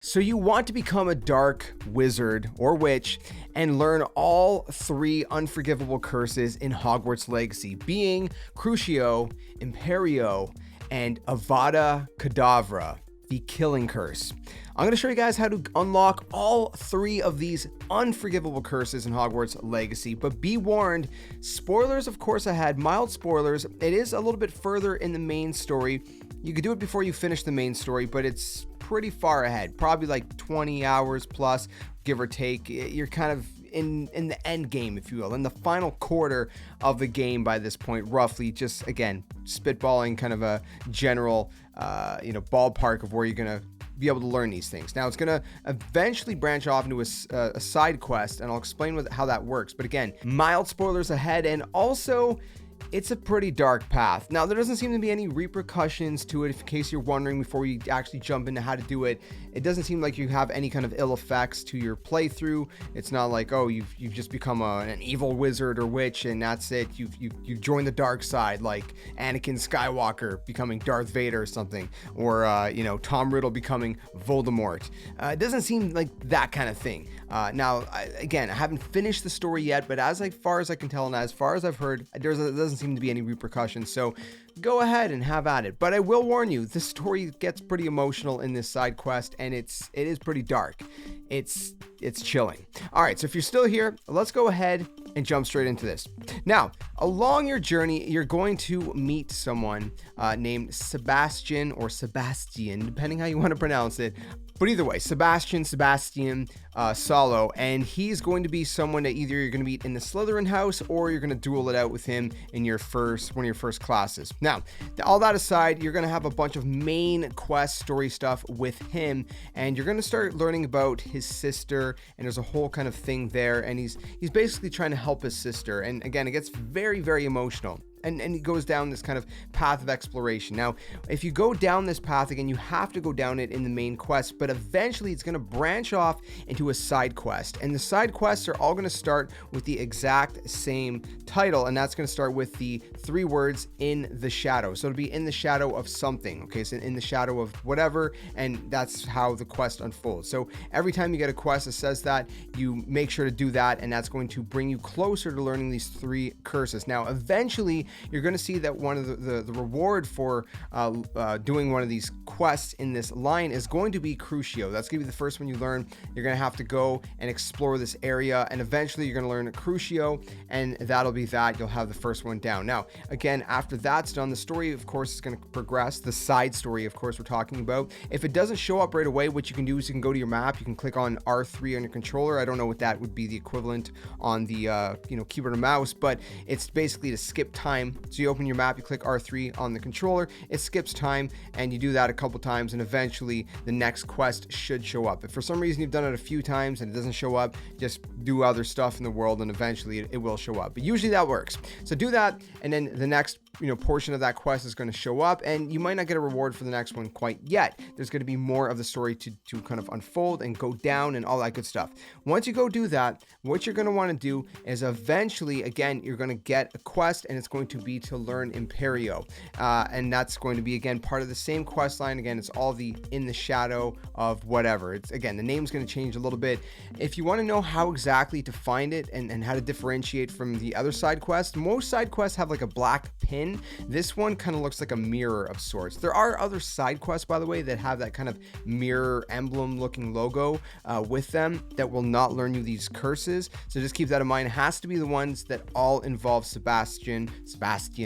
So you want to become a dark wizard or witch and learn all 3 unforgivable curses in Hogwarts Legacy, being Crucio, Imperio, and Avada Kedavra, the killing curse. I'm going to show you guys how to unlock all 3 of these unforgivable curses in Hogwarts Legacy, but be warned, spoilers of course ahead, mild spoilers. It is a little bit further in the main story. You could do it before you finish the main story, but it's pretty far ahead, probably like 20 hours plus, give or take. You're kind of in the end game, if you will, in the final quarter of the game by this point, roughly. Just again, spitballing kind of a general ballpark of where you're gonna be able to learn these things. Now it's gonna eventually branch off into a side quest, and I'll explain how that works. But again, mild spoilers ahead, and also it's a pretty dark path. Now, there doesn't seem to be any repercussions to it, in case you're wondering before you actually jump into how to do it. It doesn't seem like you have any kind of ill effects to your playthrough. It's not like, oh, you've just become an evil wizard or witch and that's it. You've joined the dark side, like Anakin Skywalker becoming Darth Vader or something, or Tom Riddle becoming Voldemort. It doesn't seem like that kind of thing. Now, I haven't finished the story yet, but as far as I can tell and as far as I've heard, there doesn't seem to be any repercussions. So go ahead and have at it. But I will warn you, the story gets pretty emotional in this side quest, and it is pretty dark. It's chilling. All right, so if you're still here, let's go ahead and jump straight into this. Now, along your journey, you're going to meet someone named Sebastian, depending how you want to pronounce it. But either way, Sebastian Salo, and he's going to be someone that either you're going to meet in the Slytherin house or you're going to duel it out with him in one of your first classes. Now, all that aside, you're going to have a bunch of main quest story stuff with him, and you're going to start learning about his sister, and there's a whole kind of thing there, and he's basically trying to help his sister. And again, it gets very, very emotional. And he goes down this kind of path of exploration. Now, if you go down this path again, you have to go down it in the main quest, but eventually it's going to branch off into a side quest. And the side quests are all going to start with the exact same title, and that's going to start with the 3 words, in the shadow. So it'll be in the shadow of something, okay? So in the shadow of whatever, and that's how the quest unfolds. So every time you get a quest that says that, you make sure to do that, and that's going to bring you closer to learning these 3 curses. Now, eventually, you're going to see that one of the reward for doing one of these quests in this line is going to be Crucio. That's going to be the first one you learn. You're going to have to go and explore this area, and eventually you're going to learn Crucio, and that'll be that. You'll have the first one down. Now, again, after that's done, the story, of course, is going to progress. The side story, of course, we're talking about. If it doesn't show up right away, what you can do is you can go to your map. You can click on R3 on your controller. I don't know what that would be the equivalent on the keyboard and mouse, but it's basically to skip time. So you open your map, you click R3 on the controller, it skips time, and you do that a couple times, and eventually the next quest should show up. If for some reason you've done it a few times and it doesn't show up, just do other stuff in the world and eventually it will show up. But usually that works. So do that, and then the next portion of that quest is going to show up, and you might not get a reward for the next one quite yet. There's going to be more of the story to kind of unfold and go down and all that good stuff. Once you go do that, what you're going to want to do is eventually, again, you're going to get a quest, and it's going to be to learn Imperio, and that's going to be again part of the same quest line. Again, it's all the in the shadow of whatever. It's again, the name's going to change a little bit. If you want to know how exactly to find it and how to differentiate from the other side quests, most side quests have like a black pin. This one kind of looks like a mirror of sorts. There are other side quests, by the way, that have that kind of mirror emblem looking logo with them that will not learn you these curses. So just keep that in mind. It has to be the ones that all involve Sebastian,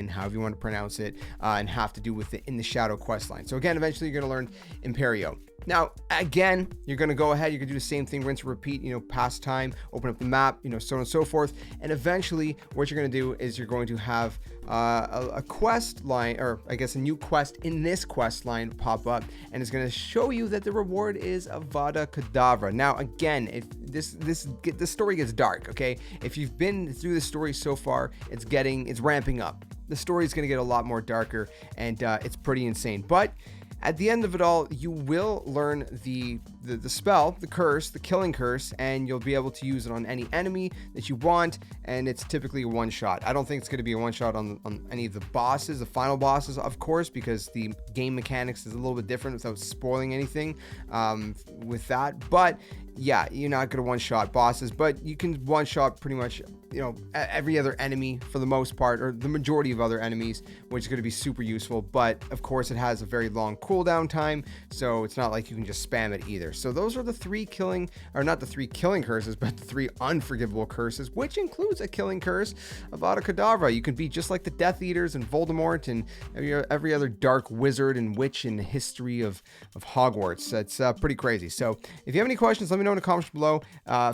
however you want to pronounce it, and have to do with the in the shadow quest line. So again, eventually you're going to learn Imperio. Now, again, you're going to go ahead, you're going to do the same thing, rinse and repeat, pass time, open up the map, so on and so forth. And eventually what you're going to do is you're going to have a quest line, or I guess a new quest in this quest line pop up, and it's going to show you that the reward is Avada Kedavra. Now, again, if this story gets dark, okay? If you've been through the story so far, it's ramping up. The story is going to get a lot more darker, and it's pretty insane. But at the end of it all, you will learn the the spell, the curse, the killing curse, and you'll be able to use it on any enemy that you want, and it's typically a one shot. I don't think it's going to be a one shot on any of the bosses, the final bosses, of course, because the game mechanics is a little bit different without spoiling anything with that. But yeah, you're not going to one-shot bosses, but you can one-shot pretty much, every other enemy for the most part, or the majority of other enemies, which is going to be super useful. But of course, it has a very long cooldown time, so it's not like you can just spam it either. So those are the three killing, or not the three killing curses, but the three unforgivable curses, which includes a killing curse, Avada Kedavra. You can be just like the Death Eaters and Voldemort and every other dark wizard and witch in the history of Hogwarts. It's pretty crazy. So if you have any questions, let me know in the comments below.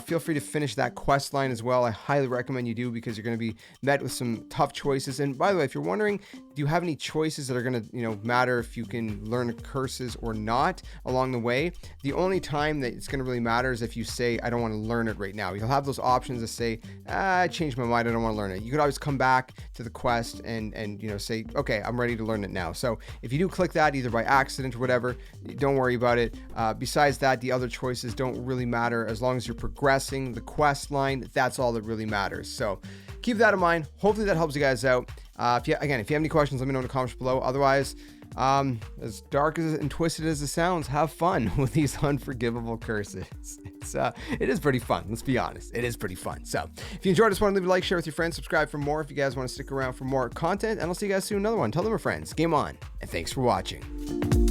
Feel free to finish that quest line as well. I highly recommend you do, because you're going to be met with some tough choices. And by the way, if you're wondering, do you have any choices that are going to matter if you can learn curses or not along the way? The only time that it's going to really matter is if you say, I don't want to learn it right now. You'll have those options to say, I changed my mind, I don't want to learn it. You could always come back to the quest and say, okay, I'm ready to learn it now. So if you do click that either by accident or whatever, don't worry about it. Besides that, the other choices don't really matter. As long as you're progressing the quest line, that's all that really matters. So keep that in mind. Hopefully that helps you guys out. If you have any questions, let me know in the comments below. Otherwise, as dark and twisted as it sounds, have fun with these unforgivable curses. It is pretty fun. Let's be honest. It is pretty fun. So if you enjoyed this one, leave a like, share with your friends, subscribe for more if you guys want to stick around for more content, and I'll see you guys soon in another one. Tell them your friends. Game on, and thanks for watching.